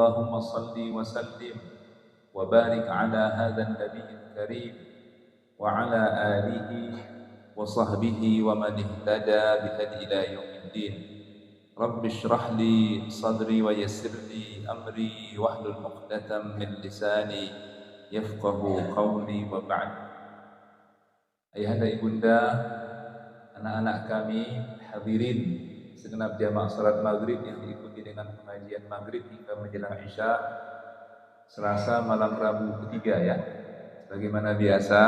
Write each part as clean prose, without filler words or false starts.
اللهم صل وسلم وبارك على هذا النبي الكريم وعلى آله وصحبه ومن اهتدى بهدي إلى يوم الدين. رب اشرح لي صدري ويسر لي أمري واحلل عقدة من لساني يفقه قولي وبعد. Ayahanda ibunda, anak-anak kami, hadirin segenap jamaah salat maghrib yang diikuti dengan pengajian maghrib hingga menjelang isya Selasa malam Rabu ketiga ya. Sebagaimana biasa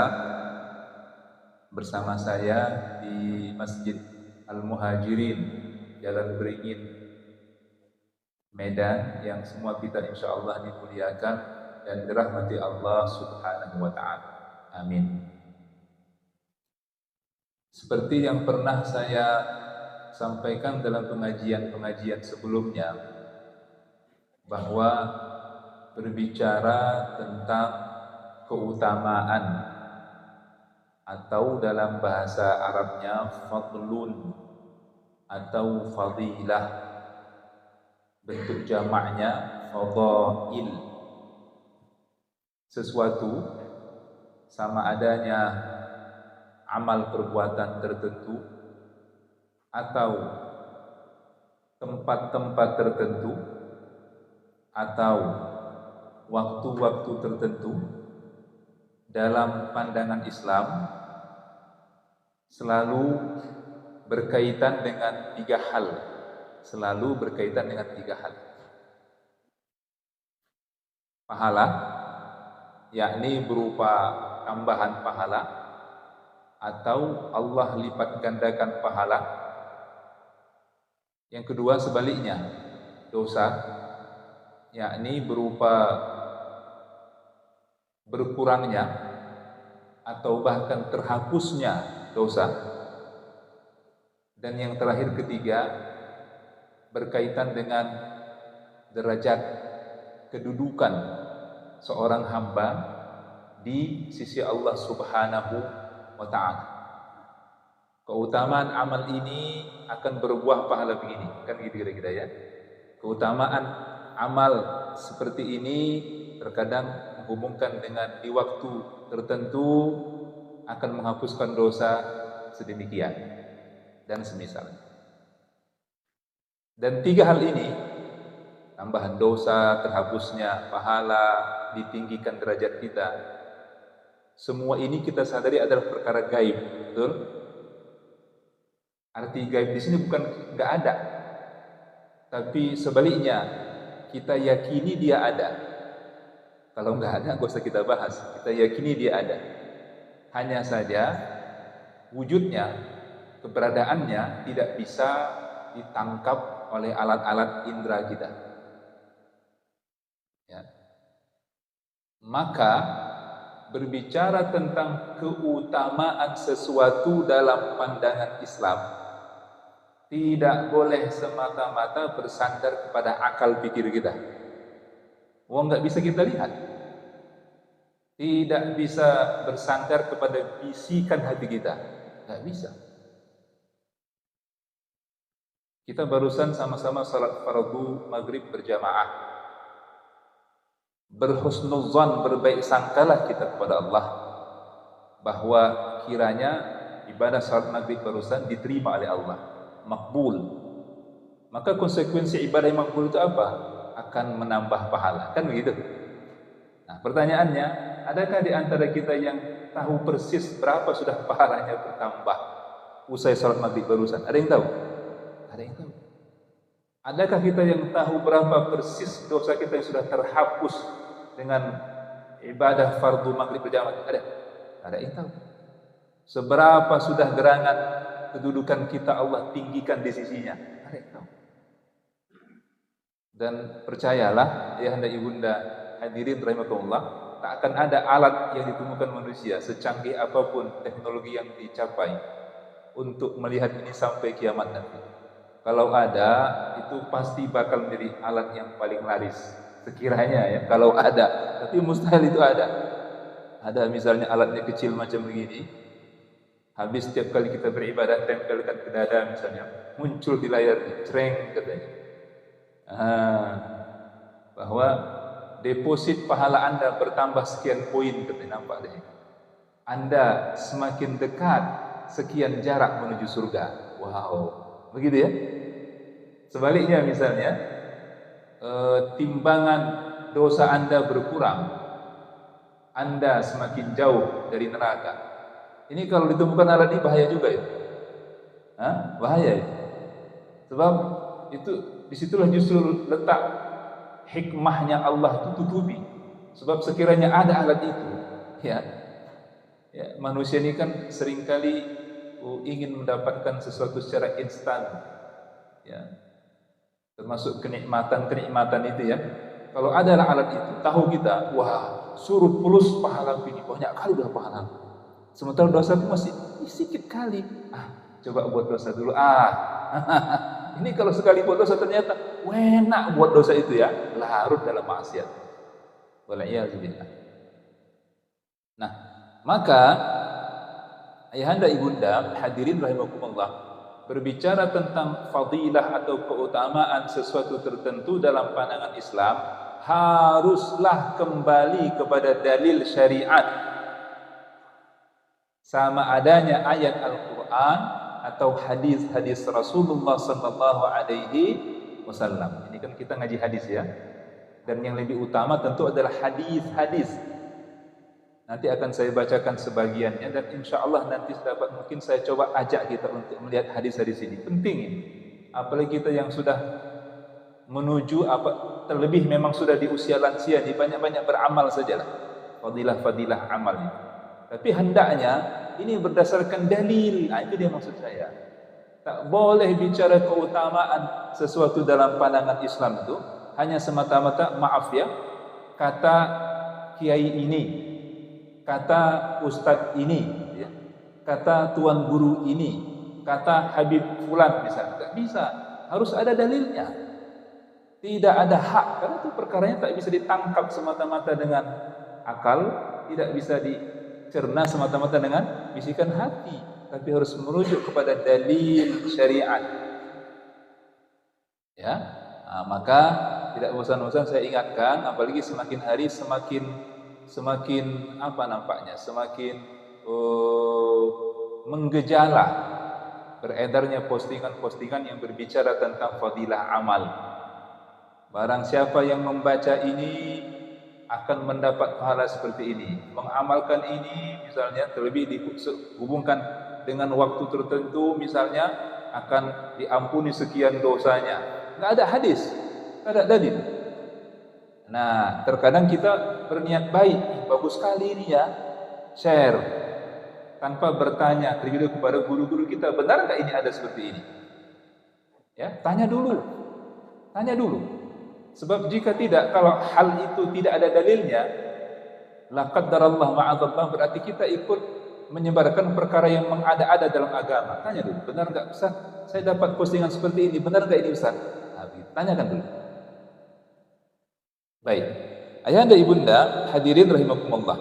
bersama saya di Masjid Al-Muhajirin Jalan Beringin Medan yang semua kita insyaallah dimuliakan dan dirahmati Allah Subhanahu wa taala. Amin. Seperti yang pernah saya sampaikan dalam pengajian-pengajian sebelumnya, bahwa berbicara tentang keutamaan atau dalam bahasa Arabnya fadlun atau fadilah, bentuk jamaknya fadail, sesuatu sama adanya amal perbuatan tertentu atau tempat-tempat tertentu atau waktu-waktu tertentu dalam pandangan Islam selalu berkaitan dengan tiga hal. Selalu berkaitan dengan tiga hal. Pahala, yakni berupa tambahan pahala, atau Allah lipat gandakan pahala. Yang kedua sebaliknya, dosa, yakni berupa berkurangnya atau bahkan terhapusnya dosa. Dan yang terakhir ketiga berkaitan dengan derajat kedudukan seorang hamba di sisi Allah Subhanahu wa ta'ala. Keutamaan amal ini akan berbuah pahala begini, kan gitu kira-kira ya. Keutamaan amal seperti ini terkadang menghubungkan dengan di waktu tertentu akan menghapuskan dosa sedemikian dan semisal. Dan tiga hal ini, tambahan dosa, terhapusnya pahala, ditinggikan derajat kita, semua ini kita sadari adalah perkara gaib, betul? Arti gaib di sini bukan nggak ada, tapi sebaliknya kita yakini dia ada. Kalau nggak ada, nggak usah kita bahas. Kita yakini dia ada. Hanya saja wujudnya, keberadaannya tidak bisa ditangkap oleh alat-alat indera kita. Ya. Maka berbicara tentang keutamaan sesuatu dalam pandangan Islam tidak boleh semata-mata bersandar kepada akal pikir kita. Wong nggak bisa kita lihat, tidak bisa bersandar kepada bisikan hati kita, nggak bisa. Kita barusan sama-sama salat fardu maghrib berjamaah. Berhusnuzan, berbaik sangkalah kita kepada Allah bahwa kiranya ibadah salat maghrib barusan diterima oleh Allah, makbul. Maka konsekuensi ibadah yang makbul itu apa? Akan menambah pahala, kan begitu? Nah, pertanyaannya, adakah di antara kita yang tahu persis berapa sudah pahalanya bertambah usai salat maghrib barusan? Ada yang tahu? Ada yang tahu? Adakah kita yang tahu berapa persis dosa kita yang sudah terhapus dengan ibadah fardu maghrib berjamaah? Ada yang tahu? Seberapa sudah gerangan kedudukan kita Allah tinggikan di sisinya? Ada yang tahu? Dan percayalah, ayahanda ibunda hadirin rahimakumullah, tak akan ada alat yang ditemukan manusia secanggih apapun teknologi yang dicapai untuk melihat ini sampai kiamat nanti. Kalau ada, itu pasti bakal menjadi alat yang paling laris sekiranya ya, kalau ada. Tapi mustahil itu ada. Ada misalnya alatnya kecil macam begini, habis setiap kali kita beribadah tempelkan ke dada misalnya, muncul di layar, cereng katanya. bahwa deposit pahala Anda bertambah sekian poin, katanya, nampak deh. Anda semakin dekat sekian jarak menuju surga. Wow, begitu ya. Sebaliknya misalnya, timbangan dosa Anda berkurang, Anda semakin jauh dari neraka. Ini kalau ditemukan alat ini bahaya juga ya. Bahaya ya. Sebab itu disitulah justru letak hikmahnya Allah itu tutupi. Sebab sekiranya ada alat itu, ya manusia ini kan seringkali ingin mendapatkan sesuatu secara instan, ya, termasuk kenikmatan itu ya. Kalau ada alat itu, tahu kita, wah, suruh plus pahala ini banyak kali udah pahala. Sementara dosa itu masih sedikit kali. Coba buat dosa dulu. Ini kalau sekali buat dosa ternyata enak buat dosa itu ya, larut dalam maksiat. Walaiyazubillah. Nah, maka ayahanda ibunda hadirin rahimakumullah, berbicara tentang fadilah atau keutamaan sesuatu tertentu dalam pandangan Islam haruslah kembali kepada dalil syariat, sama adanya ayat Al-Quran atau hadis-hadis Rasulullah sallallahu alaihi wasallam. Ini kan kita ngaji hadis ya. Dan yang lebih utama tentu adalah hadis-hadis. Nanti akan saya bacakan sebagiannya dan insya Allah nanti dapat mungkin saya coba ajak kita untuk melihat hadis-hadis ini. Penting ini. Apalagi kita yang sudah menuju terlebih memang sudah di usia lansia ini, banyak-banyak beramal sajalah. Fadilah-fadilah amal ini. Tapi hendaknya ini berdasarkan dalil. Itu dia maksud saya. Tak boleh bicara keutamaan sesuatu dalam pandangan Islam itu hanya semata-mata, maaf ya, kata kiai ini, kata ustadz ini, ya, kata tuan guru ini, kata Habib Fulan misalnya. Tak bisa, harus ada dalilnya. Tidak ada hak, karena itu perkaranya tak bisa ditangkap semata-mata dengan akal, tidak bisa dicerna semata-mata dengan bisikan hati, tapi harus merujuk kepada dalil syariat. Ya, maka tidak bosan-bosan saya ingatkan, apalagi semakin hari semakin apa nampaknya, semakin menggejala beredarnya postingan-postingan yang berbicara tentang fadilah amal. Barang siapa yang membaca ini akan mendapat pahala seperti ini, mengamalkan ini misalnya, terlebih dihubungkan dengan waktu tertentu misalnya, akan diampuni sekian dosanya. Nggak ada hadis, nggak ada dalil. Nah, terkadang kita berniat baik, bagus sekali ini ya, share tanpa bertanya terlebih kepada guru-guru kita, benar nggak ini ada seperti ini? Ya, tanya dulu. Sebab jika tidak, kalau hal itu tidak ada dalilnya, la qaddarallah ma'adzallah, berarti kita ikut menyebarkan perkara yang mengada-ada dalam agama. Tanya dulu, benar enggak Ustaz? Saya dapat postingan seperti ini, benar enggak ini Ustaz? Tanyakan dulu. Baik. Ayahanda ibunda hadirin rahimakumullah.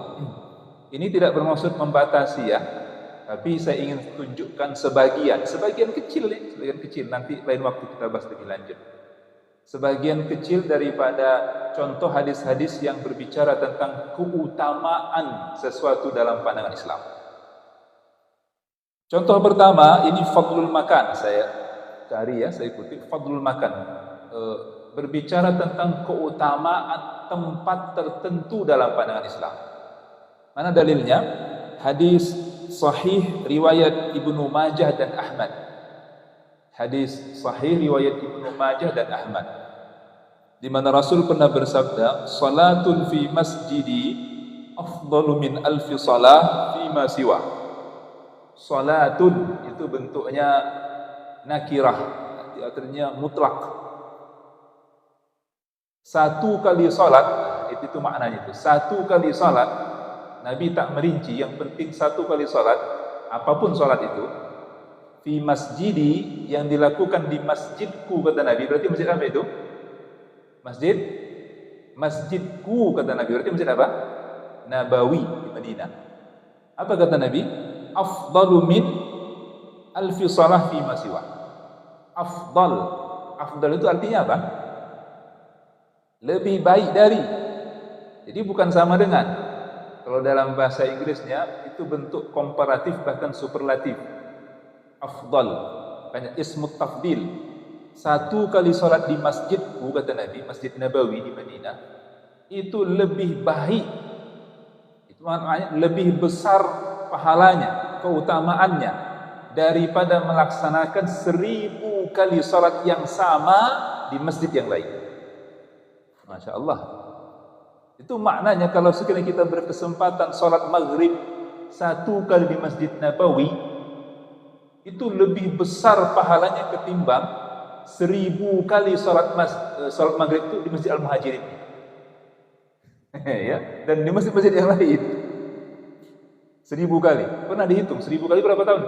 Ini tidak bermaksud membatasi ya, tapi saya ingin tunjukkan sebagian kecil nanti lain waktu kita bahas lebih lanjut. Sebagian kecil daripada contoh hadis-hadis yang berbicara tentang keutamaan sesuatu dalam pandangan Islam. Contoh pertama, ini fadlul makan. Saya cari ya, saya kutip fadlul makan. Berbicara tentang keutamaan tempat tertentu dalam pandangan Islam. Mana dalilnya? Hadis sahih riwayat Ibnu Majah dan Ahmad. Hadis sahih riwayat Ibnu Majah dan Ahmad, di mana Rasul pernah bersabda, salatun fi masjidi afdalu min alfi salah fi ma siwa. Salatun itu bentuknya nakirah, artinya mutlak. Satu kali salat, itu maknanya itu. Satu kali salat, Nabi tak merinci, yang penting satu kali salat, apapun salat itu, fi masjidi, yang dilakukan di masjidku, kata Nabi. Berarti masjid apa itu? Masjidku, kata Nabi. Berarti masjid apa? Nabawi di Madinah. Apa kata Nabi? Afdalu min alfi salah fi masiwa. Afdal itu artinya apa? lebih baik dari. Jadi bukan sama dengan. Kalau dalam bahasa Inggrisnya itu bentuk komparatif bahkan superlatif. Afdal, banyak ismut tafdil. Satu kali sholat di masjidku, kata Nabi, Masjid Nabawi di Madinah, itu lebih baik. Itu maknanya lebih besar pahalanya, keutamaannya daripada melaksanakan 1000 kali sholat yang sama di masjid yang lain. Masya Allah. Itu maknanya kalau sekiranya kita berkesempatan sholat maghrib 1 kali di Masjid Nabawi, itu lebih besar pahalanya ketimbang 1000 kali sholat maghrib itu di Masjid Al-Muhajirin. Ya, dan di masjid-masjid yang lain 1000 kali. Pernah dihitung 1000 kali berapa tahun?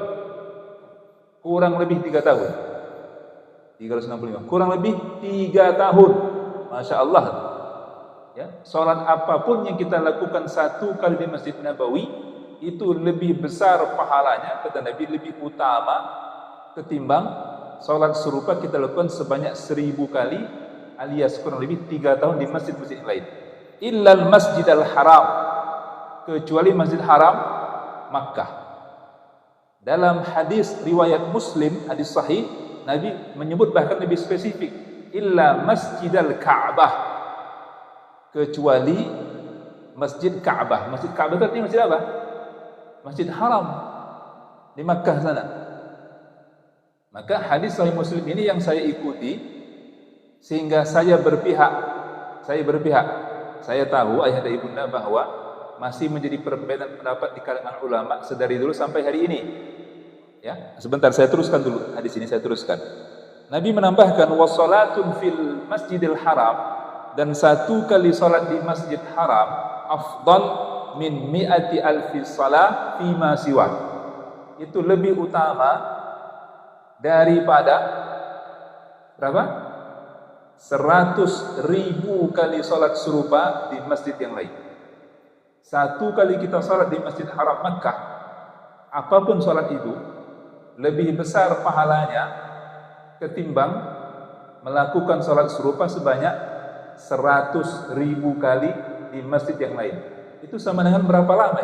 Kurang lebih 3 tahun. 365. Kurang lebih 3 tahun. Masya Allah. Ya, sholat apapun yang kita lakukan 1 kali di Masjid Nabawi itu lebih besar pahalanya, kata Nabi, lebih utama ketimbang sholat serupa kita lakukan sebanyak 1000 kali alias kurang lebih 3 tahun di masjid-masjid lain. Illal Masjidil Haram, kecuali Masjid Haram Makkah. Dalam hadis riwayat Muslim, hadis sahih, Nabi menyebut bahkan lebih spesifik, illa Masjidil Ka'bah, kecuali Masjid Ka'bah. Masjid Ka'bah itu artinya masjid apa? Masjid Haram di Makkah sana. Maka hadis sahih Muslim ini yang saya ikuti sehingga saya berpihak. Saya tahu ayah dan ibunda bahwa masih menjadi perbedaan pendapat di kalangan ulama sedari dulu sampai hari ini. Ya, sebentar saya teruskan dulu hadis ini, saya teruskan. Nabi menambahkan wassalatun fil Masjidil Haram, dan 1 kali salat di Masjid Haram afdal min mi'ati alfi salah fima siwa. Itu lebih utama daripada berapa? 100.000 kali salat serupa di masjid yang lain. 1 kali kita salat di Masjid Haram Makkah, apapun salat itu, lebih besar pahalanya ketimbang melakukan salat serupa sebanyak 100.000 kali di masjid yang lain. Itu sama dengan berapa lama?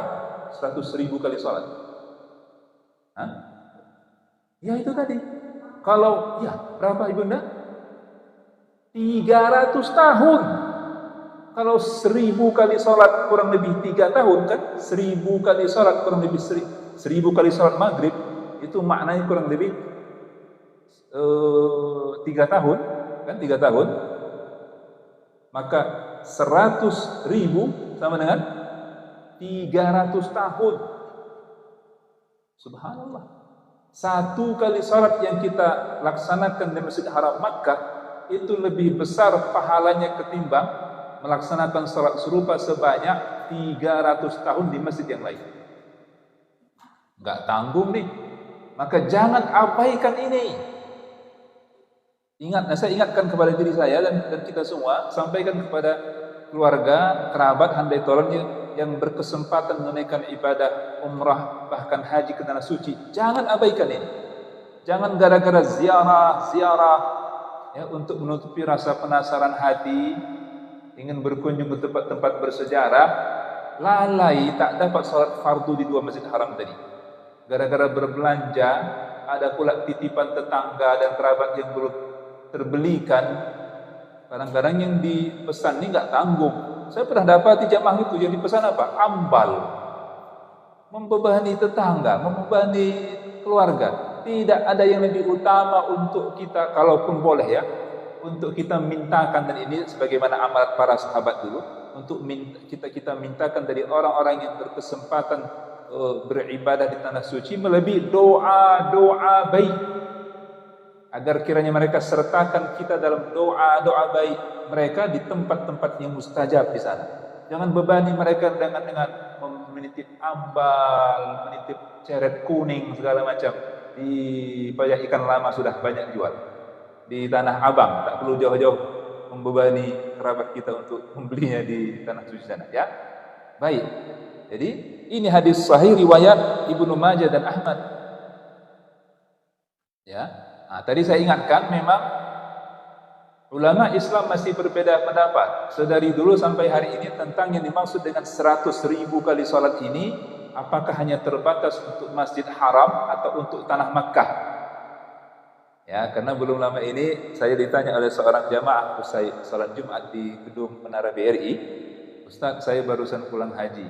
100.000 kali salat. Hah? Ya itu tadi. Kalau ya berapa ibunda? 300 tahun. Kalau 1000 kali salat kurang lebih 3 tahun kan? 1000 kali salat kurang lebih 1000 kali salat maghrib, itu maknanya kurang lebih 3 tahun kan? 3 tahun. Maka 100.000 sama dengan 300 tahun. Subhanallah. 1 kali salat yang kita laksanakan di Masjid Haram Makkah itu lebih besar pahalanya ketimbang melaksanakan salat serupa sebanyak 300 tahun di masjid yang lain. Enggak tanggung nih. Maka jangan abaikan ini. Saya ingatkan kepada diri saya dan kita semua, sampaikan kepada keluarga, kerabat, handai tolong yang berkesempatan menunaikan ibadah umrah bahkan haji ke tanah suci. Jangan abaikan ini. Jangan gara-gara ziarah ya, untuk menutupi rasa penasaran hati, ingin berkunjung ke tempat-tempat bersejarah, lalai tak dapat salat fardu di 2 masjid haram tadi. Gara-gara berbelanja, ada pula titipan tetangga dan kerabat yang belum terbelikan. Kadang-kadang yang dipesan ini enggak tanggung. Saya pernah dapat di jamaah itu yang dipesan apa? Ambal. Membebani tetangga, membebani keluarga. Tidak ada yang lebih utama untuk kita, kalaupun boleh ya, untuk kita mintakan, dan ini sebagaimana amalan para sahabat dulu, untuk kita mintakan dari orang-orang yang berkesempatan beribadah di tanah suci melebihi doa baik, agar kiranya mereka sertakan kita dalam doa baik mereka di tempat-tempat yang mustajab di sana. Jangan bebani mereka dengan menitip ambal, menitip ceret kuning segala macam. Di pajak ikan lama sudah banyak jual. Di Tanah Abang, tak perlu jauh-jauh membebani kerabat kita untuk membelinya di tanah suci sana, ya. Baik. Jadi ini hadis sahih riwayat Ibnu Majah dan Ahmad. Ya. Nah, tadi saya ingatkan memang Ulama Islam masih berbeda pendapat sedari dulu sampai hari ini tentang yang dimaksud dengan 100.000 kali salat ini, apakah hanya terbatas untuk Masjid Haram atau untuk tanah Makkah. Ya, karena belum lama ini saya ditanya oleh seorang jamaah usai salat Jumat di gedung Menara BRI, Ustaz, saya barusan pulang haji.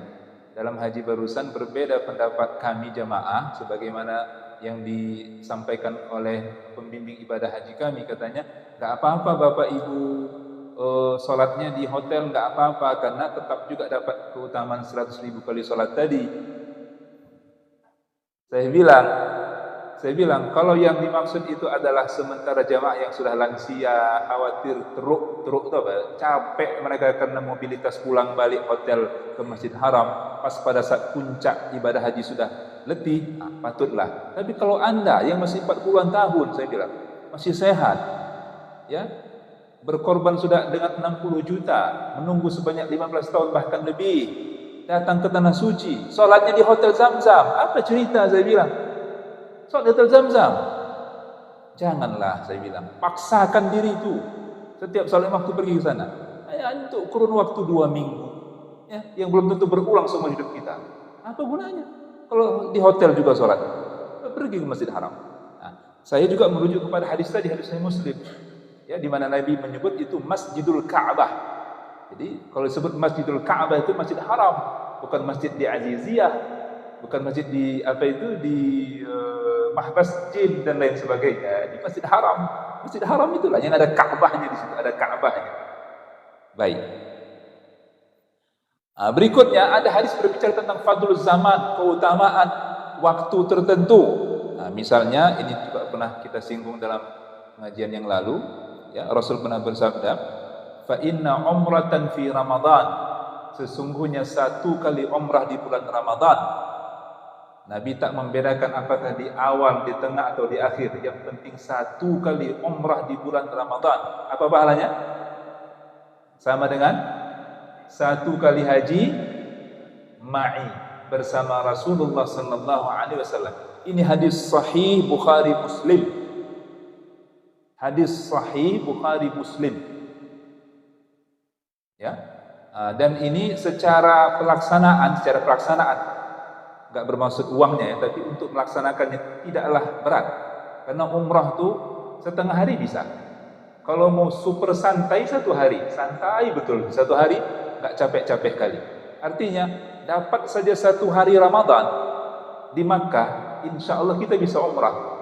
Dalam haji barusan berbeda pendapat kami jamaah sebagaimana yang disampaikan oleh pembimbing ibadah haji kami, katanya nggak apa-apa Bapak Ibu sholatnya di hotel, nggak apa-apa karena tetap juga dapat keutamaan 100.000 kali sholat tadi. Saya bilang kalau yang dimaksud itu adalah sementara jamaah yang sudah lansia, khawatir teruk itu apa? Capek mereka karena mobilitas pulang balik hotel ke Masjid Haram pas pada saat puncak ibadah haji sudah letih, patutlah. Tapi kalau Anda yang masih 40-an tahun, saya bilang masih sehat, ya, berkorban sudah dengan 60 juta, menunggu sebanyak 15 tahun bahkan lebih, datang ke tanah suci, sholatnya di Hotel Zamzam, apa cerita? Saya bilang sholat di Hotel Zamzam. Janganlah, saya bilang, paksakan diri itu setiap sholat waktu pergi ke sana, untuk kurun waktu 2 minggu, ya, yang belum tentu berulang seumur hidup kita. Apa gunanya kalau di hotel juga sholat? Pergi ke Masjid Haram. Nah, saya juga merujuk kepada hadis tadi, hadis Muslim, ya, di mana Nabi menyebut itu Masjidul Ka'bah. Jadi kalau disebut Masjidul Ka'bah itu Masjid Haram, bukan masjid di Aziziyah, bukan masjid di di Mahbas Jin dan lain sebagainya. Di Masjid Haram. Masjid Haram itulah yang ada Ka'bahnya di situ, ada Ka'bahnya. Baik. Berikutnya ada hadis berbicara tentang fadlul zaman, keutamaan waktu tertentu. Misalnya ini juga pernah kita singgung dalam pengajian yang lalu, ya, Rasul pernah bersabda, fa inna umratan fi Ramadan, sesungguhnya 1 kali umrah di bulan Ramadan. Nabi tak membedakan apakah di awal, di tengah atau di akhir, yang penting 1 kali umrah di bulan Ramadan. Apa pahalanya? Sama dengan 1 kali haji ma'i bersama Rasulullah sallallahu alaihi wasallam. Ini hadis sahih Bukhari Muslim. Hadis sahih Bukhari Muslim. Ya. Dan ini secara pelaksanaan, enggak bermaksud uangnya ya, tapi untuk melaksanakannya tidaklah berat. Karena umrah itu setengah hari bisa. Kalau mau super santai 1 hari, santai betul 1 hari, enggak capek-capek kali. Artinya dapat saja 1 hari Ramadan di Makkah, insya Allah kita bisa umrah.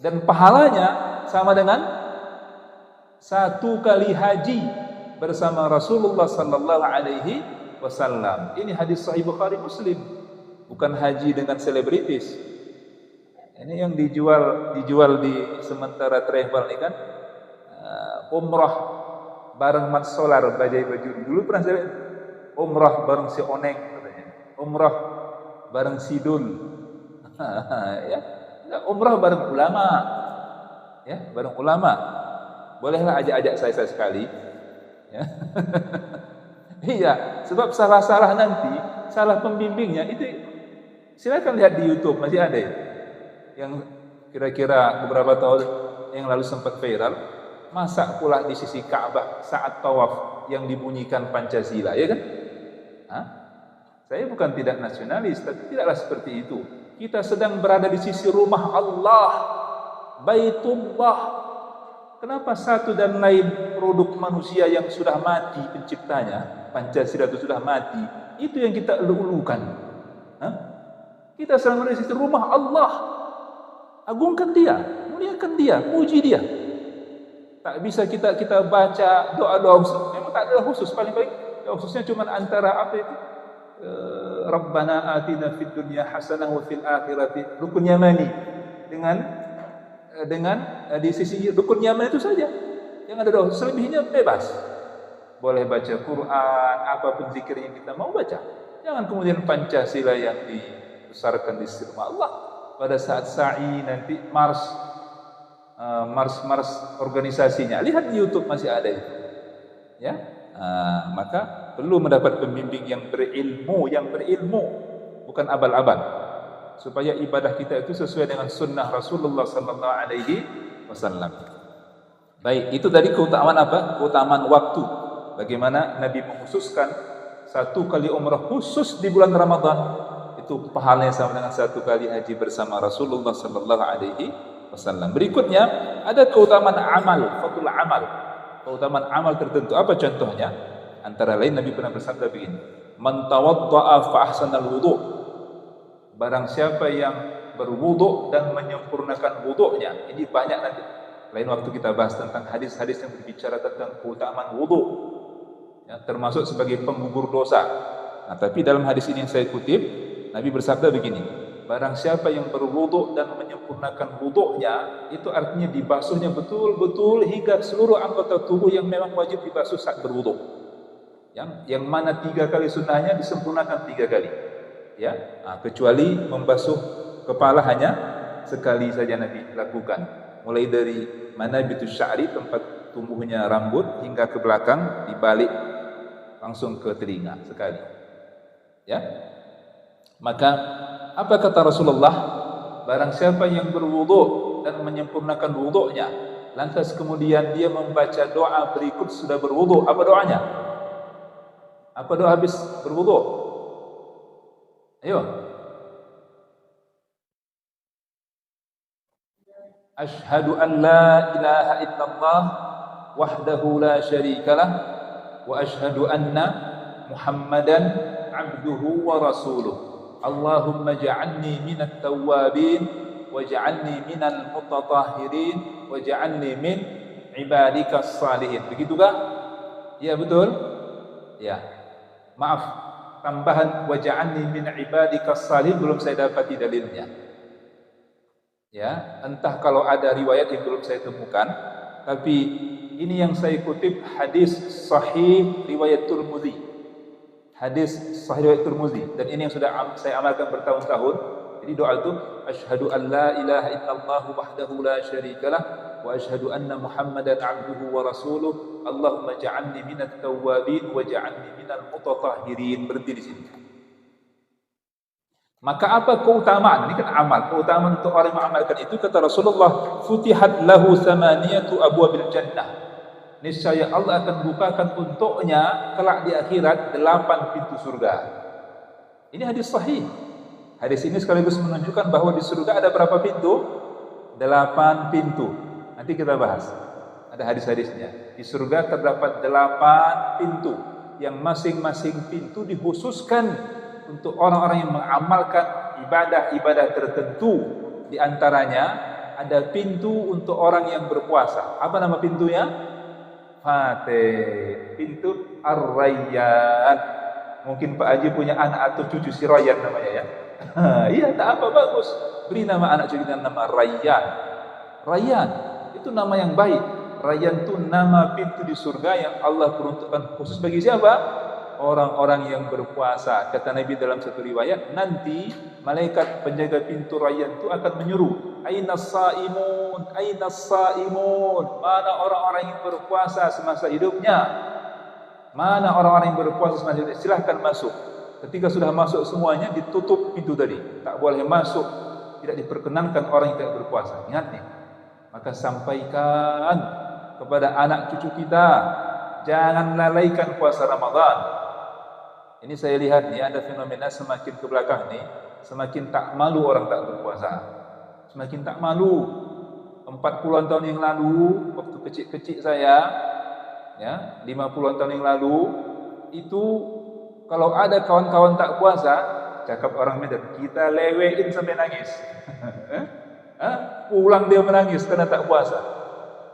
Dan pahalanya sama dengan 1 kali haji bersama Rasulullah sallallahu alaihi wasallam. Ini hadis sahih Bukhari Muslim, bukan haji dengan selebritis. Ini yang dijual di sementara travel ini kan, umrah bareng Mat Solar Bajai Bajuri. Dulu pernah saya umrah bareng si Oneng katanya, umrah bareng si Dul. Ya, umrah bareng ulama, ya, bareng ulama. Bolehlah ajak-ajak saya sekali, ya. Iya, sebab salah-salah nanti, salah pembimbingnya itu silakan lihat di YouTube, masih ada ya. Yang kira-kira beberapa tahun yang lalu sempat viral, masa pula di sisi Ka'bah saat tawaf yang dibunyikan Pancasila, ya kan? Saya bukan tidak nasionalis, tapi tidaklah seperti itu. Kita sedang berada di sisi rumah Allah, Baitullah. Kenapa satu dan lain produk manusia yang sudah mati penciptanya, Pancasila itu sudah mati, itu yang kita elu-elukan? Kita sedang berada di sisi rumah Allah. Agungkan dia, muliakan dia, puji dia. Tak bisa kita baca doa-doa khusus. Memang tak ada khusus, paling baik doa khususnya cuma antara apa itu? Rabbana atina fid dunya hasanah wa fil akhirati, rukun yamani. Dengan di sisi rukun yaman itu saja. Yang ada doa, selebihnya bebas. Boleh baca Quran, apapun zikir yang kita mau baca. Jangan kemudian Pancasila yang dibesarkan di sisi rumah Allah. Pada saat sa'i nanti mars organisasinya, lihat di YouTube masih ada itu, ya. Maka perlu mendapat pembimbing yang berilmu, bukan abal-abal, supaya ibadah kita itu sesuai dengan sunnah Rasulullah sallallahu alaihi wasallam. Baik, itu tadi keutamaan apa? Keutamaan waktu. Bagaimana Nabi mengkhususkan satu kali umrah khusus di bulan Ramadan. Itu pahalanya sama dengan satu kali haji bersama Rasulullah sallallahu alaihi wasallam. Berikutnya ada keutamaan amal, fadlul amal. Keutamaan amal tertentu. Apa contohnya? Antara lain Nabi pernah bersabda begini, "Man tawadda'a fa ahsanal wudu'." Barang siapa yang berwudu dan menyempurnakan wudunya. Ini banyak nanti. Lain waktu kita bahas tentang hadis-hadis yang berbicara tentang keutamaan wudu, ya, termasuk sebagai penggugur dosa. Nah, tapi dalam hadis ini yang saya kutip, Nabi bersabda begini, barang siapa yang berwudu dan menyempurnakan wudunya, itu artinya dibasuhnya betul-betul hingga seluruh anggota tubuh yang memang wajib dibasuh saat berwudu. Yang mana 3 kali sunnahnya disempurnakan 3 kali. Ya, kecuali membasuh kepala hanya sekali saja Nabi lakukan. Mulai dari manabitus sya'ri, tempat tumbuhnya rambut, hingga ke belakang, dibalik langsung ke telinga sekali. Ya. Maka apa kata Rasulullah? Barang siapa yang berwudu dan menyempurnakan wudunya, lantas kemudian dia membaca doa berikut sudah berwudu, apa doanya? Apa doa habis berwudu? Ayo. Ashhadu an la ilaha illallah wahdahu la syarika lah wa ashhadu anna Muhammadan abduhu wa rasuluh. Allahumma ja'alni minat tawwabin waj'alni minal mutatahhirin waj'alni min ibadikas salihin. Begitukah? Ya, betul? Ya. Maaf, tambahan waj'alni min ibadikas salihin belum saya dapati dalilnya. Ya, entah kalau ada riwayat yang belum saya temukan, tapi ini yang saya kutip hadis sahih riwayat Tirmidzi. Hadis sahih riwayat Tirmidzi, dan ini yang sudah saya amalkan bertahun-tahun. Jadi doa itu asyhadu an la ilaha illallah wahdahu la syarikalah wa asyhadu anna Muhammadan abduhu wa rasuluh. Allahumma ja'alni minat tawwabin wa ja'alni minal mutatahhirin. Berhenti di sini. Maka apa keutamaan? Ini kan amal. Keutamaan untuk orang yang mengamalkan itu, kata Rasulullah, futihat lahu thamaniyatu abwabil jannah. Niscaya Allah akan bukakan untuknya kelak di akhirat 8 pintu surga. Ini hadis sahih. Hadis ini sekaligus menunjukkan bahwa di surga ada berapa pintu? 8 pintu. Nanti kita bahas. Ada hadis-hadisnya. Di surga terdapat 8 pintu, yang masing-masing pintu dikhususkan untuk orang-orang yang mengamalkan ibadah-ibadah tertentu. Di antaranya ada pintu untuk orang yang berpuasa. Apa nama pintunya? Fatih. Pintu Ar-Rayyan. Mungkin Pak Haji punya anak atau cucu si Rayyan namanya ya. Iya, tak apa, bagus. Beri nama anak cucu dengan nama Rayyan. Rayyan itu nama yang baik. Rayyan itu nama pintu di surga yang Allah peruntukkan khusus bagi siapa? Orang-orang yang berpuasa. Kata Nabi dalam satu riwayat, nanti malaikat penjaga pintu Rayyan itu akan menyuruh, ainas saimun, ainas saimun, mana orang-orang yang berpuasa semasa hidupnya, mana orang-orang yang berpuasa semasa hidupnya, silahkan masuk. Ketika sudah masuk semuanya, ditutup pintu tadi, tak boleh masuk, tidak diperkenankan orang yang tidak berpuasa. Ingat nih, maka sampaikan kepada anak cucu kita, jangan lalaikan puasa Ramadan. Ini saya lihat nih, ada fenomena semakin ke belakang nih, semakin tak malu orang tak berpuasa. Semakin tak malu. 40-an tahun yang lalu, waktu kecil-kecil saya, ya, 50-an tahun yang lalu, itu kalau ada kawan-kawan tak puasa, cakap orang Medan, kita lewein sampai nangis. Pulang dia menangis karena tak puasa.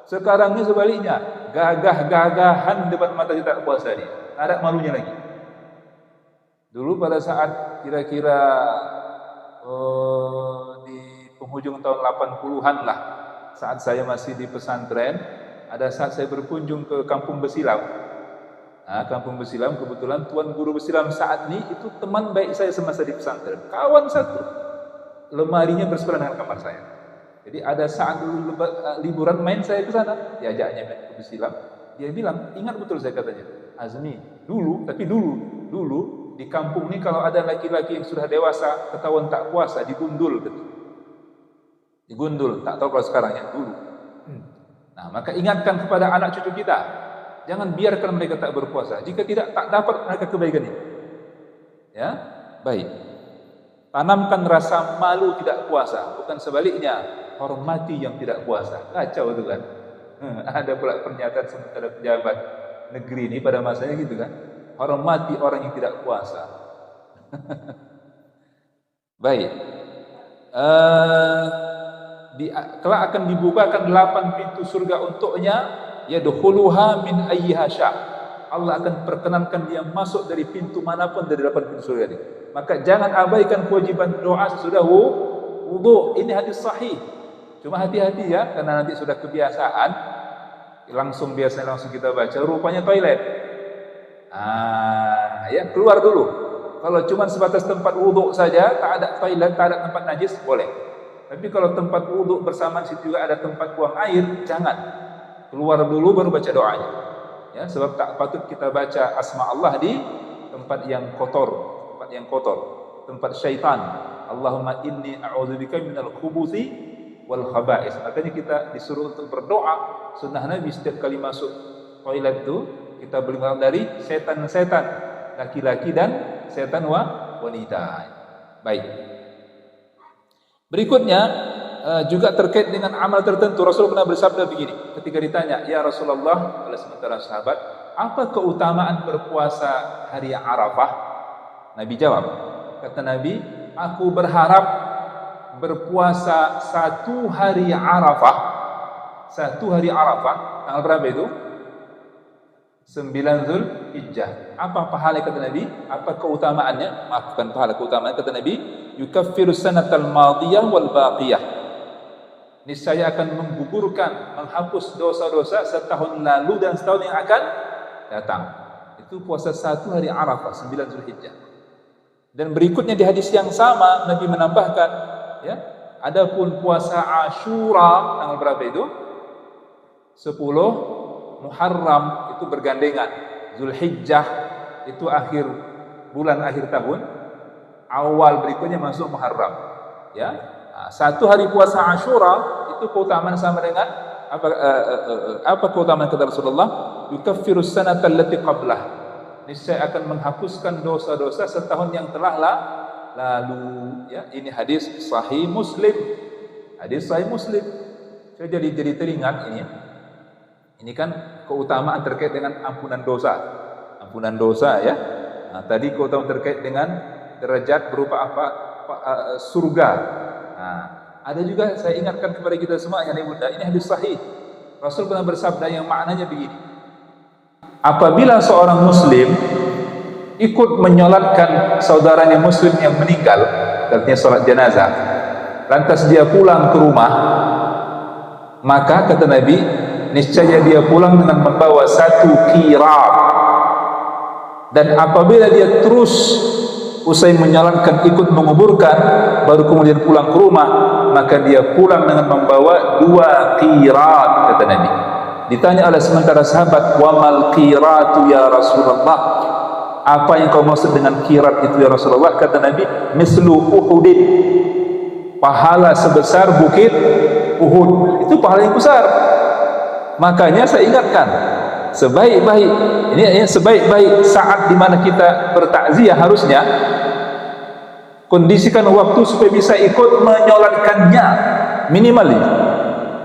Sekarang ini sebaliknya, gagah-gagahan depan mata dia tak puasa dia. Tak ada malunya lagi. Dulu pada saat kira-kira di penghujung tahun 80-an lah, saat saya masih di pesantren, ada saat saya berkunjung ke Kampung Besilam. Nah, Kampung Besilam, kebetulan Tuan Guru Besilam saat ini itu teman baik saya semasa di pesantren. Kawan satu, lemarinya bersebelahan dengan kamar saya. Jadi ada saat dulu liburan main saya ke sana, diajaknya main ke Besilam. Dia bilang, ingat betul saya katanya, Azmi, dulu di kampung ini kalau ada laki-laki yang sudah dewasa ketahuan tak puasa, digundul gitu. Digundul, tak tahu kalau sekarang ya, dulu. Nah, maka ingatkan kepada anak cucu kita, jangan biarkan mereka tak berpuasa. Jika tidak, tak dapat mereka kebaikan ini. Ya, baik. Tanamkan rasa malu tidak puasa, bukan sebaliknya. Hormati yang tidak puasa. Kacau itu kan. Ada pula pernyataan sementara pejabat negeri ini pada masanya gitu kan. Hormati orang yang tidak puasa. Baik. Kelak akan dibukakan 8 pintu surga untuknya, yadkhuluha min ayyiha sya'. Allah akan perkenankan dia masuk dari pintu manapun dari 8 pintu surga ini. Maka jangan abaikan kewajiban doa sesudah wudu. Ini hadis sahih. Cuma hati-hati ya, karena nanti sudah kebiasaan langsung kita baca, rupanya toilet. Ya keluar dulu. Kalau cuma sebatas tempat wudu saja, tak ada toilet, tak ada tempat najis, boleh. Tapi kalau tempat wudu bersamaan situ juga ada tempat buang air, jangan. Keluar dulu baru baca doanya. Ya, sebab tak patut kita baca asma Allah di tempat yang kotor, tempat syaitan. Allahumma inni a'udzubika minal khubuthi wal khaba'is. Makanya kita disuruh untuk berdoa. Sunnah Nabi setiap kali masuk toilet itu kita berlindung dari setan-setan, laki-laki dan setan wanita. Baik. Berikutnya juga terkait dengan amal tertentu. Rasul pernah bersabda begini ketika ditanya, "Ya Rasulullah," oleh sementara sahabat, "apa keutamaan berpuasa hari Arafah?" Nabi jawab, kata Nabi, "Aku berharap berpuasa satu hari Arafah." Satu hari Arafah, tanggal berapa itu? 9 Zulhijjah. Apa pahala kata Nabi? Apa keutamaannya? Maafkan pahala keutamaan kata Nabi, "Yukaffiru sanatal madiyah wal baqiyah." Niscaya akan menggugurkan, menghapus dosa-dosa setahun lalu dan setahun yang akan datang. Itu puasa satu hari Arafah, 9 Zulhijjah. Dan berikutnya di hadis yang sama Nabi menambahkan, ya, adapun puasa Asyura tanggal berapa itu? 10 Muharram itu bergandengan. Zulhijjah itu bulan akhir tahun, awal berikutnya masuk Muharram. Ya, satu hari puasa Asyura itu keutamaan sama dengan apa keutamaan kata Rasulullah? Yukaffiru sanata allati qablah. Niscaya akan menghapuskan dosa-dosa setahun yang telah lalu. Ya, ini hadis sahih Muslim. Hadis sahih Muslim. Saya jadi teringat ini. Ini kan keutamaan terkait dengan ampunan dosa. Ampunan dosa ya. Nah, tadi keutamaan terkait dengan derajat berupa apa? Surga. Nah, ada juga saya ingatkan kepada kita semua yang ibunda, ini hadis sahih. Rasul pernah bersabda yang maknanya begini. Apabila seorang muslim ikut menyolatkan saudaranya muslim yang meninggal, artinya salat jenazah, lantas dia pulang ke rumah, maka kata Nabi, niscaya dia pulang dengan membawa 1 qirat. Dan apabila dia terus usai menyalatkan ikut menguburkan baru kemudian pulang ke rumah, maka dia pulang dengan membawa 2 qirat kata Nabi. Ditanya oleh sementara sahabat, "Wa mal qiratu ya Rasulullah?" Apa yang kau maksud dengan qirat itu ya Rasulullah? Kata Nabi, "Mislu Uhudin." Pahala sebesar bukit Uhud. Itu pahala yang besar. Makanya saya ingatkan, sebaik-baik saat di mana kita bertakziah harusnya kondisikan waktu supaya bisa ikut menyolatkannya minimal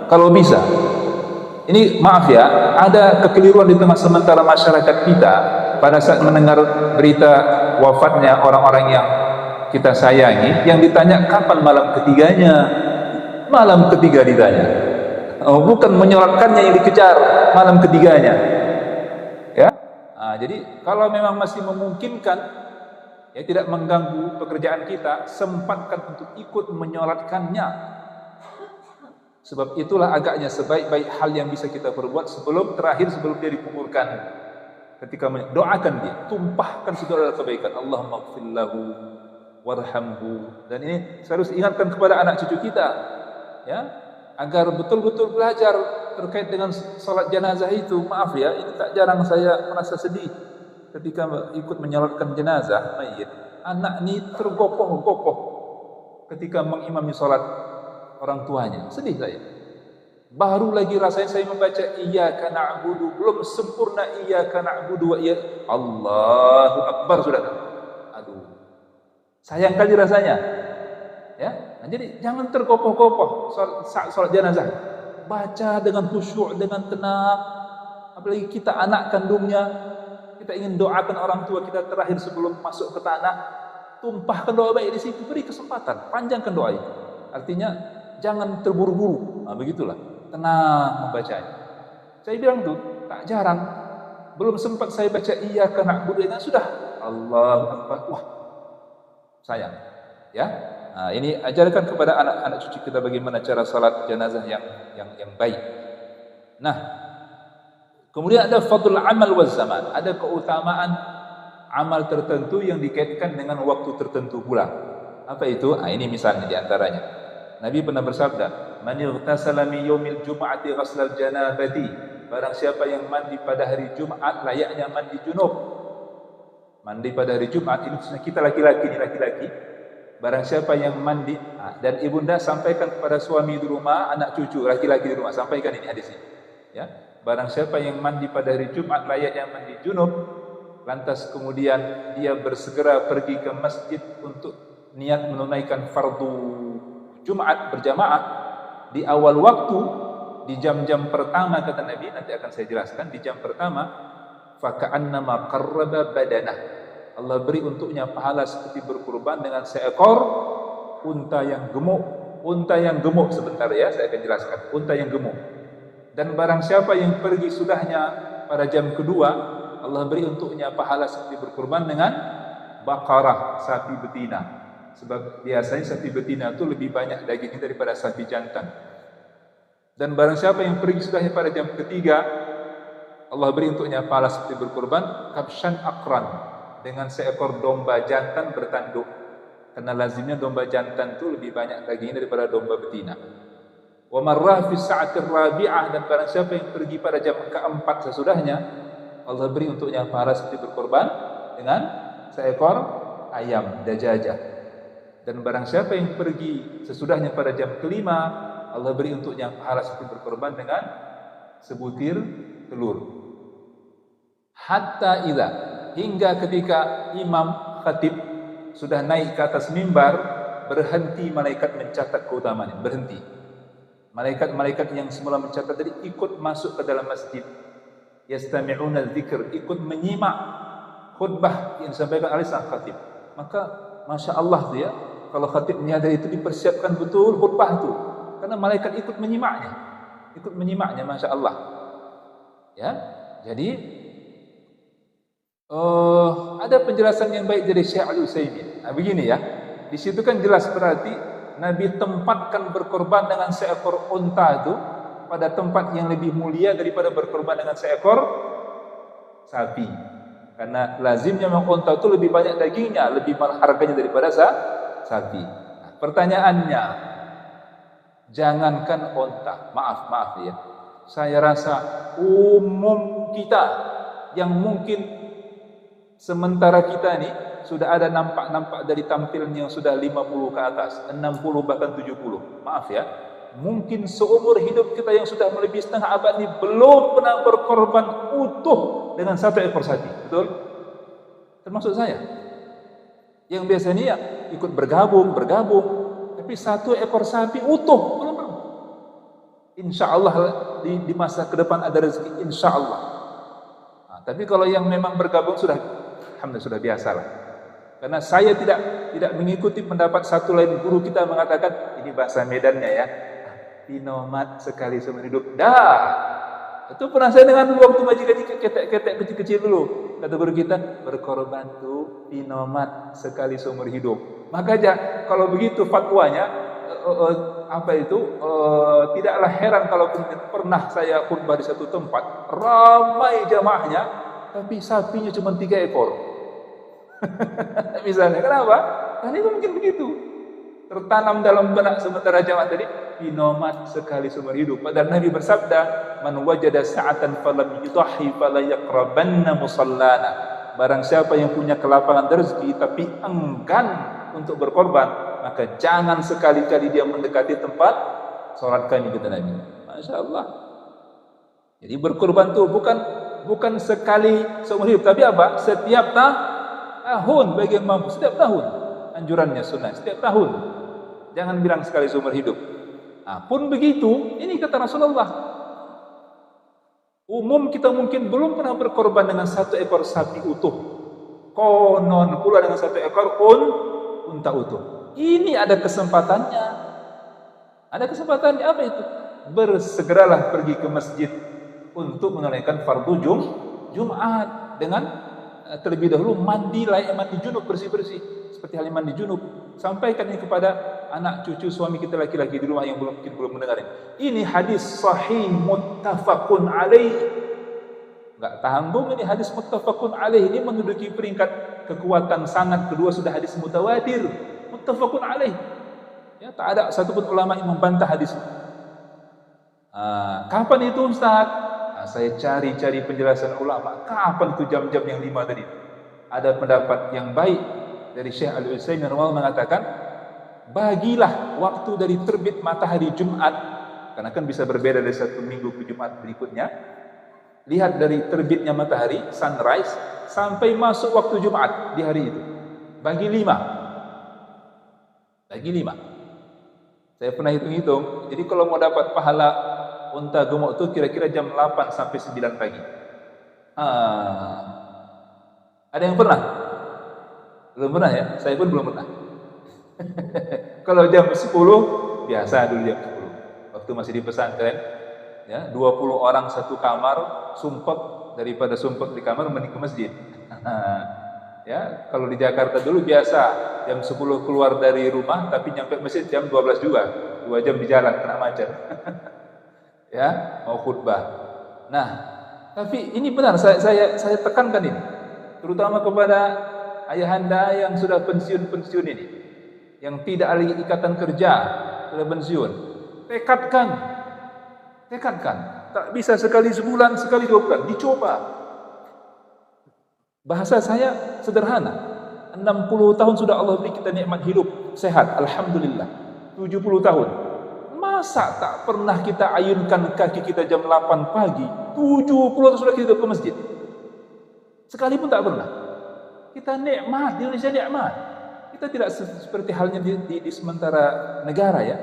kalau bisa. Ini maaf ya, ada kekeliruan di tengah sementara masyarakat kita pada saat mendengar berita wafatnya orang-orang yang kita sayangi, yang ditanya kapan malam ketiganya. Malam ketiga ditanya. Bukan menyolatkannya yang dikejar, malam ketiganya. Ya. Nah, jadi kalau memang masih memungkinkan, ya tidak mengganggu pekerjaan kita, sempatkan untuk ikut menyolatkannya. Sebab itulah agaknya sebaik-baik hal yang bisa kita perbuat sebelum dia dikuburkan. Ketika doakan dia, tumpahkan segala kebaikan. Allahumma ighfir lahu warhamhu. Dan ini saya harus ingatkan kepada anak cucu kita, ya, agar betul-betul belajar terkait dengan salat jenazah itu. Maaf ya, ini tak jarang saya merasa sedih ketika ikut menyolatkan jenazah mayit. Anak ini tergopoh-gopoh ketika mengimami salat orang tuanya. Sedih saya. Baru lagi rasanya saya membaca iyyaka na'budu, belum sempurna iyyaka na'budu wa iyyaka, Allahu Akbar sudah. Aduh, sayang kali rasanya. Ya, nah, jadi jangan terkopoh-kopoh salat jenazah. Baca dengan khusyuk, dengan tenang. Apalagi kita anak kandungnya, kita ingin doakan orang tua kita terakhir sebelum masuk ke tanah, tumpahkan doa baik di situ, beri kesempatan, panjangkan doa itu. Artinya jangan terburu-buru. Nah, begitulah. Tenang membacanya. Saya bilang tuh, tak jarang. Belum sempat saya baca iyyaka na'budu, sudah Allahu Akbar. Wah, sayang. Ya. Nah, ini ajarkan kepada anak-anak cucu kita bagaimana cara salat jenazah yang baik. Nah, kemudian ada fadl amal wa zaman, ada keutamaan amal tertentu yang dikaitkan dengan waktu tertentu pula. Apa itu? Nah, ini misalnya di antaranya. Nabi pernah bersabda, "Man ightasala min yaumil jum'ati ghaslal janabati." Barang siapa yang mandi pada hari Jumat layaknya mandi junub. Mandi pada hari Jumat ini khususnya kita laki-laki, ini laki-laki. Barang siapa yang mandi, dan ibunda sampaikan kepada suami di rumah, anak cucu laki-laki di rumah, sampaikan ini hadis ini. Ya, barang siapa yang mandi pada hari Jumat layaknya mandi junub, lantas kemudian dia bersegera pergi ke masjid untuk niat menunaikan fardu Jumat berjamaah di awal waktu, di jam-jam pertama kata Nabi, nanti akan saya jelaskan, di jam pertama, faka'annama qarraba badanah, Allah beri untuknya pahala seperti berkurban dengan seekor unta yang gemuk. Unta yang gemuk, sebentar ya, saya akan jelaskan. Unta yang gemuk. Dan barang siapa yang pergi sudahnya pada jam kedua, Allah beri untuknya pahala seperti berkurban dengan bakarah, sapi betina. Sebab biasanya sapi betina itu lebih banyak dagingnya daripada sapi jantan. Dan barang siapa yang pergi sudahnya pada jam ketiga, Allah beri untuknya pahala seperti berkurban kabshan akran, dengan seekor domba jantan bertanduk. Karena lazimnya domba jantan itu lebih banyak dagingnya daripada domba betina. Wa marrah fi sa'atir rabi'ah, dan barang siapa yang pergi pada jam keempat sesudahnya, Allah beri untuknya pahala seperti berkorban dengan seekor ayam dajajah. Dan barang siapa yang pergi sesudahnya pada jam kelima, Allah beri untuknya pahala seperti berkorban dengan sebutir telur. Hatta idza, hingga ketika imam khatib sudah naik ke atas mimbar, berhenti malaikat mencatat keutamaan, berhenti. Malaikat-malaikat yang semula mencatat tadi ikut masuk ke dalam masjid. Yastami'una dzikr, ikut menyimak khutbah yang disampaikan oleh sang khatib. Maka Masya Allah tu ya, kalau khatibnya ada itu dipersiapkan betul khutbah itu, karena malaikat ikut menyimaknya, Masya Allah. Ya, jadi ada penjelasan yang baik dari Syekh Al-Utsaimin. Nah, begini ya, di situ kan jelas berarti Nabi tempatkan berkorban dengan seekor unta itu pada tempat yang lebih mulia daripada berkorban dengan seekor sapi. Karena lazimnya memang unta itu lebih banyak dagingnya, lebih mahal harganya daripada sapi. Nah, pertanyaannya, jangankan unta, maaf ya, saya rasa umum kita yang mungkin sementara kita nih sudah ada nampak dari tampilnya yang sudah 50 ke atas, 60 bahkan 70. Maaf ya, mungkin seumur hidup kita yang sudah melebihi setengah abad ini belum pernah berkorban utuh dengan satu ekor sapi. Betul? Termasuk saya. Yang biasanya ya ikut bergabung, tapi satu ekor sapi utuh belum pernah. Insya Allah di masa ke depan ada rezeki, insya Allah. Nah, tapi kalau yang memang bergabung alhamdulillah sudah biasa lah. Karena saya tidak mengikuti pendapat satu lain guru kita mengatakan, ini bahasa Medannya ya, pinomat sekali seumur hidup. Itu pernah saya dengar dulu waktu ngaji ketek kecil-kecil dulu. Kata guru kita, berkorban tuh pinomat sekali seumur hidup. Makanya kalau begitu fatwanya, tidaklah heran kalau pernah saya khutbah di satu tempat, ramai jamaahnya, tapi sapinya cuma 3 ekor. Misalnya, kenapa? Karena itu mungkin begitu, tertanam dalam benak sementara jamaah tadi, pinomat sekali seumur hidup. Padahal Nabi bersabda, man wajada sa'atan falam yudhi fala yaqrabanna musallana. Barang siapa yang punya kelapangan rezeki tapi enggan untuk berkorban, maka jangan sekali-kali dia mendekati tempat salat kami, kata Nabi. Masya Allah. Jadi berkorban itu bukan sekali seumur hidup, tapi apa? Setiap tahun bagi yang mampu, setiap tahun. Anjurannya sunnah, setiap tahun. Jangan bilang sekali seumur hidup. Nah, pun begitu, ini kata Rasulullah. Umum kita mungkin belum pernah berkorban dengan satu ekor sapi utuh. Konon pula dengan satu ekor unta utuh. Ini ada kesempatannya. Ada kesempatannya apa itu? Bersegeralah pergi ke masjid untuk menunaikan fardu Jumat dengan terlebih dahulu mandi junub, bersih-bersih seperti hal mandi junub. Sampaikan ini kepada anak cucu suami kita laki-laki di rumah yang belum mendengar ini. Ini hadis sahih muttafaqun alaih. Enggak tanggung, ini hadis muttafaqun alaih, ini menduduki peringkat kekuatan sanad kedua sudah hadis mutawatir, muttafaqun alaih. Ya, tak ada satupun ulama yang membantah hadis. Kapan itu Ustaz? Saya cari penjelasan ulama. Kapan itu jam-jam yang 5 tadi? Ada pendapat yang baik dari Syekh Al-Utsaimin mengatakan, bagilah waktu dari terbit matahari Jumat, karena kan bisa berbeda dari satu minggu ke Jumat berikutnya. Lihat dari terbitnya matahari, sunrise, sampai masuk waktu Jumat di hari itu. Bagi 5. Bagi 5. Saya pernah hitung-hitung. Jadi kalau mau dapat pahala unta gemuk itu kira-kira jam 8 sampai 9 pagi. Ada yang pernah? Belum pernah ya? Saya pun belum pernah. Kalau jam 10, biasa dulu jam 10. Waktu masih di pesantren, ya, 20 orang satu kamar, sumpek, daripada sumpek di kamar mending ke masjid. Ya, kalau di Jakarta dulu biasa jam 10 keluar dari rumah tapi nyampe masjid jam 12 juga. 2 jam di jalan kena macet. Ya, mau khutbah. Nah, tapi ini benar saya tekankan ini, terutama kepada ayahanda yang sudah pensiun ini, yang tidak lagi ikatan kerja, sudah pensiun. Tekadkan. Tak bisa sekali sebulan, sekali 2 bulan, dicoba. Bahasa saya sederhana. 60 tahun sudah Allah beri kita nikmat hidup sehat, alhamdulillah. 70 tahun. Masa tak pernah kita ayunkan kaki kita jam 8 pagi, 70 tahun sudah kita ke masjid? Sekalipun tak pernah. Kita nikmat, di Indonesia nikmat. Kita tidak seperti halnya di sementara negara ya.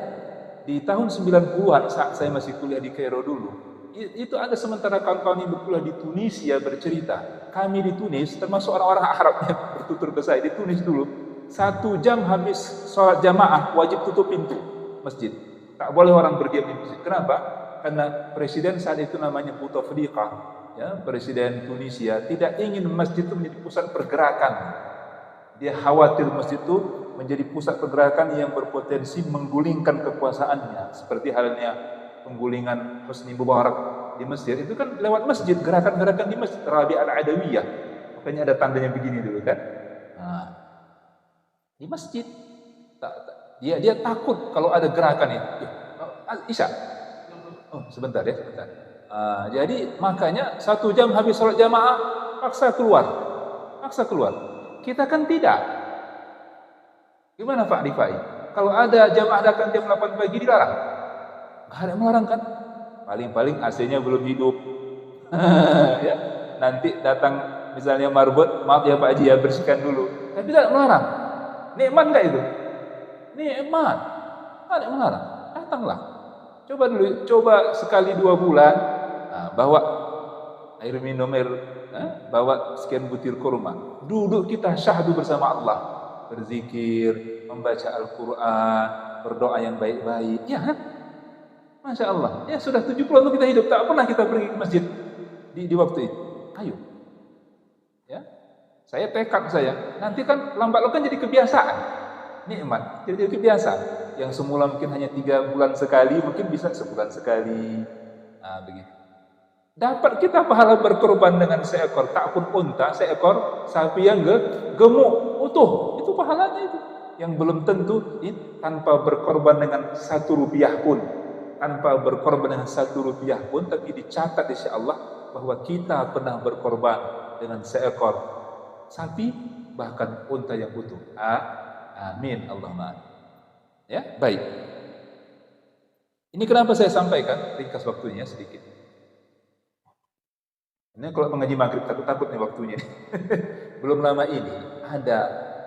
Di tahun 90-an saat saya masih kuliah di Kairo dulu, itu ada sementara kawan-kawan yang berkuliah di Tunisia bercerita, kami di Tunis, termasuk orang-orang Arab yang bertutur ke saya di Tunis dulu, 1 jam habis sholat jamaah wajib tutup pintu masjid. Tak boleh orang berdiam di masjid. Kenapa? Karena presiden saat itu namanya Bouteflika, ya, presiden Tunisia, tidak ingin masjid itu menjadi pusat pergerakan. Dia khawatir masjid itu menjadi pusat pergerakan yang berpotensi menggulingkan kekuasaannya, seperti halnya penggulingan Husni Mubarak di Mesir. Itu kan lewat masjid, gerakan-gerakan di masjid, Rabi' al-Adawiyah. Makanya ada tandanya begini dulu kan. Nah, di masjid dia takut kalau ada gerakan itu. Isya. Oh, sebentar ya, sebentar. Jadi makanya 1 jam habis sholat jamaah paksa keluar. Kita kan tidak. Gimana Pak Rifai? Kalau ada jamaah datang jam 8 pagi dilarang? Nggak ada yang melarang kan? Paling-paling AC-nya belum hidup. Ya, nanti datang misalnya marbot, maaf ya Pak Haji ya, bersihkan dulu. Tapi tidak melarang. Nikmat nggak itu? Nikmat. Ada yang melarang. Datanglah. Coba sekali 2 bulan, bawa air minum, bawa sekian butir kurma. Duduk kita syahdu bersama Allah, berzikir, membaca Al-Quran, berdoa yang baik-baik. Ya kan? Masya Allah. Ya sudah 70 tahun kita hidup, tak pernah kita pergi ke masjid di waktu itu. Ayo. Ya. Saya tekad nanti kan lambat laun kan jadi kebiasaan. Nikmat, jadi kebiasaan. Yang semula mungkin hanya 3 bulan sekali, mungkin bisa sebulan sekali. Begitu. Dapat kita pahala berkorban dengan seekor, tak pun unta, seekor sapi yang gemuk, utuh. Itu pahalanya itu. Yang belum tentu tanpa berkorban dengan 1 rupiah pun. Tanpa berkorban dengan 1 rupiah pun, tapi dicatat insya Allah bahwa kita pernah berkorban dengan seekor sapi, bahkan unta yang utuh. Amin. Allahumma. Ya, baik. Ini kenapa saya sampaikan, ringkas waktunya sedikit. Ini kalau mengaji maghrib takut-takut nih waktunya. Belum lama ini ada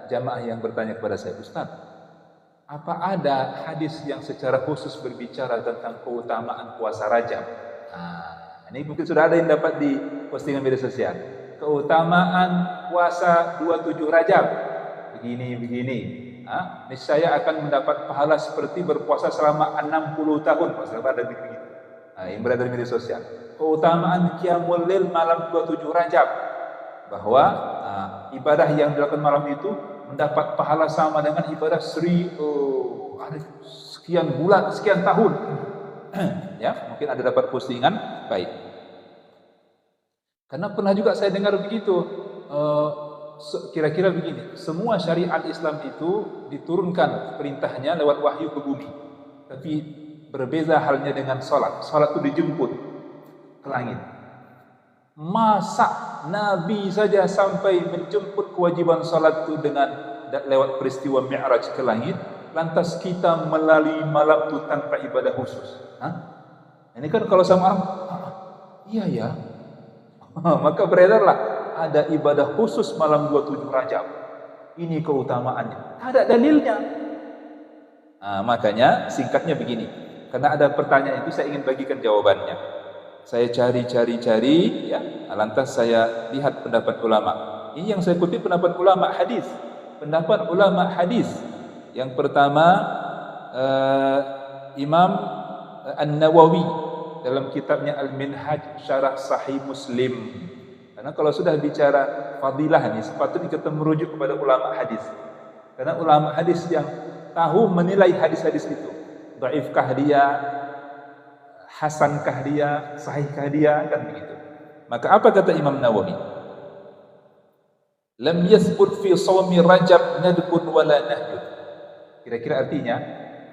jamaah yang bertanya kepada saya, Ustaz, apa ada hadis yang secara khusus berbicara tentang keutamaan puasa Rajab? Nah, ini mungkin sudah ada yang dapat di postingan media sosial. Keutamaan puasa 27 Rajab. Begini. Niscaya akan mendapat pahala seperti berpuasa selama 60 tahun. Maksudnya ada begitu. Yang berada di media sosial. Keutamaan Qiyamul Lail malam 27 Rajab. Bahwa ibadah yang dilakukan malam itu mendapat pahala sama dengan ibadah sekian bulan, sekian tahun. Ya, mungkin ada dapat postingan, baik. Karena pernah juga saya dengar begitu, kira-kira begini, semua syariat Islam itu diturunkan perintahnya lewat wahyu ke bumi. Tapi berbeza halnya dengan salat. Salat itu dijemput ke langit. Masa Nabi saja sampai menjemput kewajiban salat itu dengan lewat peristiwa Mi'raj ke langit, lantas kita melalui malam itu tanpa ibadah khusus. Ini kan kalau sama orang, iya ya. Maka beredarlah ada ibadah khusus malam 27 Rajab. Ini keutamaannya. Ada dalilnya. Makanya singkatnya begini. Karena ada pertanyaan itu saya ingin bagikan jawabannya. Saya cari, ya. Lantas saya lihat pendapat ulama. Ini yang saya kutip pendapat ulama hadis. Pendapat ulama hadis. Yang pertama Imam An-Nawawi dalam kitabnya Al-Minhaj Syarah Sahih Muslim. Karena kalau sudah bicara fadilah ini sepatutnya kita merujuk kepada ulama hadis. Karena ulama hadis yang tahu menilai hadis-hadis itu. Dhaifkah dia, hasankah dia, sahihkah dia, kan begitu. Maka apa kata Imam Nawawi? Lam yasbut fi shaumi Rajab nadbun wala nahyun. Kira-kira artinya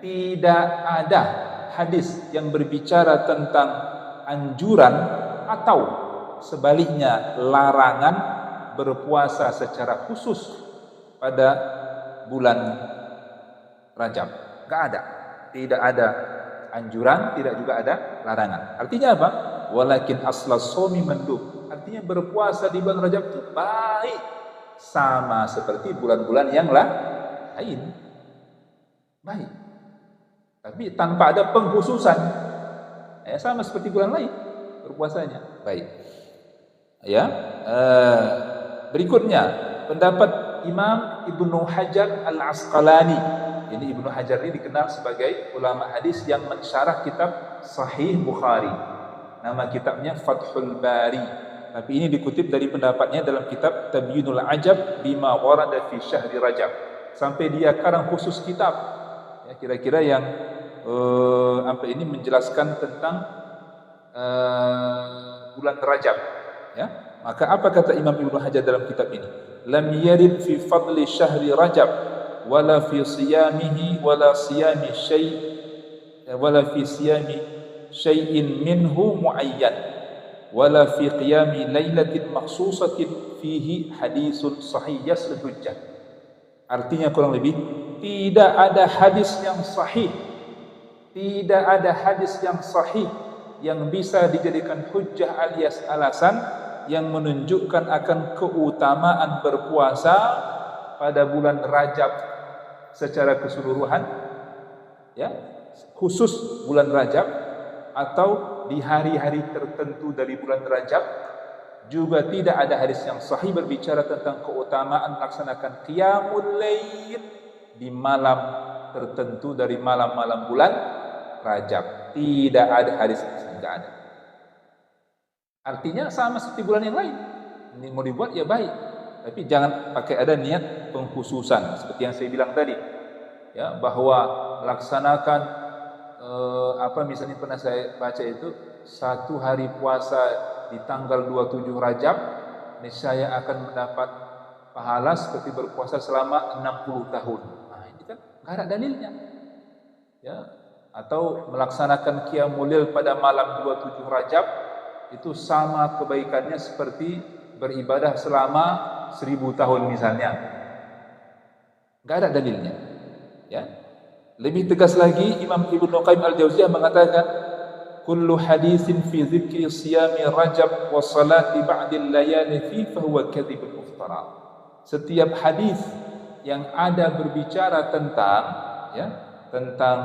tidak ada hadis yang berbicara tentang anjuran atau sebaliknya larangan berpuasa secara khusus pada bulan Rajab. Enggak ada. Tidak ada anjuran, tidak juga ada larangan. Artinya apa? Walakin aslas shaumi mandub. Artinya berpuasa di bulan Rajab itu baik, sama seperti bulan-bulan yang lain. Baik. Tapi tanpa ada pengkhususan. Sama seperti bulan lain berpuasanya. Baik. Ya. Berikutnya pendapat Imam Ibnu Hajar Al-Asqalani. Ini Ibnu Hajar ini dikenal sebagai ulama hadis yang mensyarah kitab Sahih Bukhari. Nama kitabnya Fathul Bari. Tapi ini dikutip dari pendapatnya dalam kitab Tabyinul Ajab bima warada fi syahri Rajab. Sampai dia karang khusus kitab. Ya, kira-kira yang ini menjelaskan tentang bulan Rajab. Ya. Maka apa kata Imam Ibnu Hajar dalam kitab ini? Lam yarid fi fadli syahri Rajab wala fi siyamihi wala siyami syai'in minhu muayyan wala fi qiyami lailatin makhsusatin fihi hadisun sahih yaslul hujjah. Artinya kurang lebih tidak ada hadis yang sahih, tidak ada hadis yang sahih yang bisa dijadikan hujjah alias alasan yang menunjukkan akan keutamaan berpuasa pada bulan Rajab secara keseluruhan, ya, khusus bulan Rajab atau di hari-hari tertentu dari bulan Rajab. Juga tidak ada hadis yang sahih berbicara tentang keutamaan melaksanakan Qiyamul Lail di malam tertentu dari malam-malam bulan Rajab. Tidak ada hadis, tidak ada. Artinya sama seperti bulan yang lain. Ini mau dibuat ya baik, tapi jangan pakai ada niat pengkhususan seperti yang saya bilang tadi. Ya, bahwa melaksanakan misalnya pernah saya baca itu satu hari puasa di tanggal 27 Rajab, niscaya akan mendapat pahala seperti berpuasa selama 60 tahun. Nah, ini kan enggak ada dalilnya. Ya, atau melaksanakan Qiyamul Lail pada malam 27 Rajab itu sama kebaikannya seperti beribadah selama 1000 tahun misalnya. Enggak ada dalilnya. Ya. Lebih tegas lagi Imam Ibnu Qayyim Al-Jauziyah mengatakan kullu haditsin fi dzikri siyami Rajab wa salati ba'dil layali fi fahuwa kadzibun muftara. Setiap hadis yang ada berbicara tentang tentang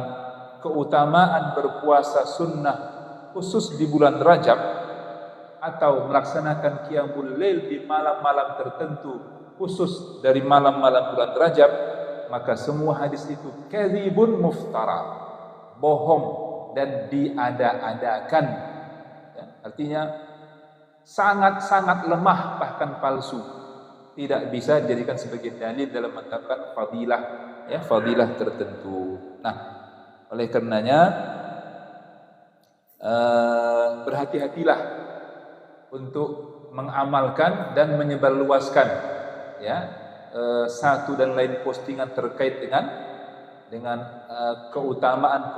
keutamaan berpuasa sunnah khusus di bulan Rajab atau melaksanakan qiyamul lail di malam-malam tertentu khusus dari malam-malam bulan Rajab, maka semua hadis itu kadzibun muftara, bohong dan diada-adakan. Artinya sangat-sangat lemah bahkan palsu, tidak bisa dijadikan sebagai dalil dalam menetapkan fadilah fadilah tertentu. Nah, oleh karenanya berhati-hatilah untuk mengamalkan dan menyebarluaskan satu dan lain postingan terkait dengan keutamaan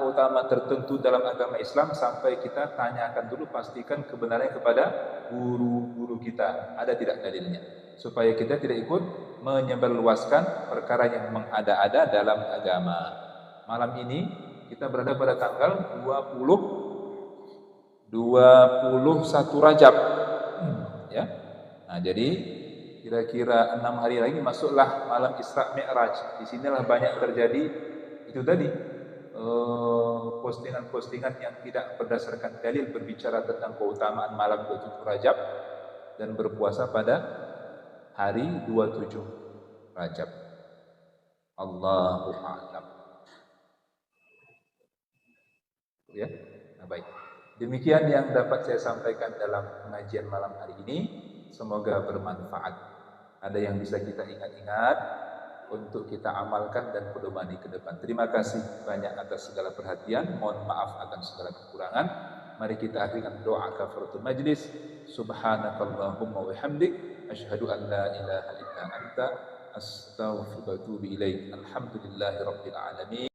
tertentu dalam agama Islam, sampai kita tanyakan dulu, pastikan kebenarannya kepada guru-guru kita, ada tidak dalilnya, supaya kita tidak ikut menyebarluaskan perkara yang mengada-ada dalam agama. Malam ini kita berada pada tanggal 21 Rajab Nah, jadi kira-kira 6 hari lagi masuklah malam Isra Mi'raj. Di sinilah banyak terjadi itu tadi postingan-postingan yang tidak berdasarkan dalil berbicara tentang keutamaan malam 27 Rajab dan berpuasa pada hari 27 Rajab. Allahu a'lam. Nah, baik. Demikian yang dapat saya sampaikan dalam pengajian malam hari ini. Semoga bermanfaat. Ada yang bisa kita ingat-ingat untuk kita amalkan dan pedomani ke depan. Terima kasih banyak atas segala perhatian. Mohon maaf akan segala kekurangan. Mari kita akhirkan doa kafaratul majlis. Subhanakallahumma wa bihamdik, asyhadu an la ilaha illa anta, astaghfiruka wa atubu ilaik. Alhamdulillahirabbil alamin.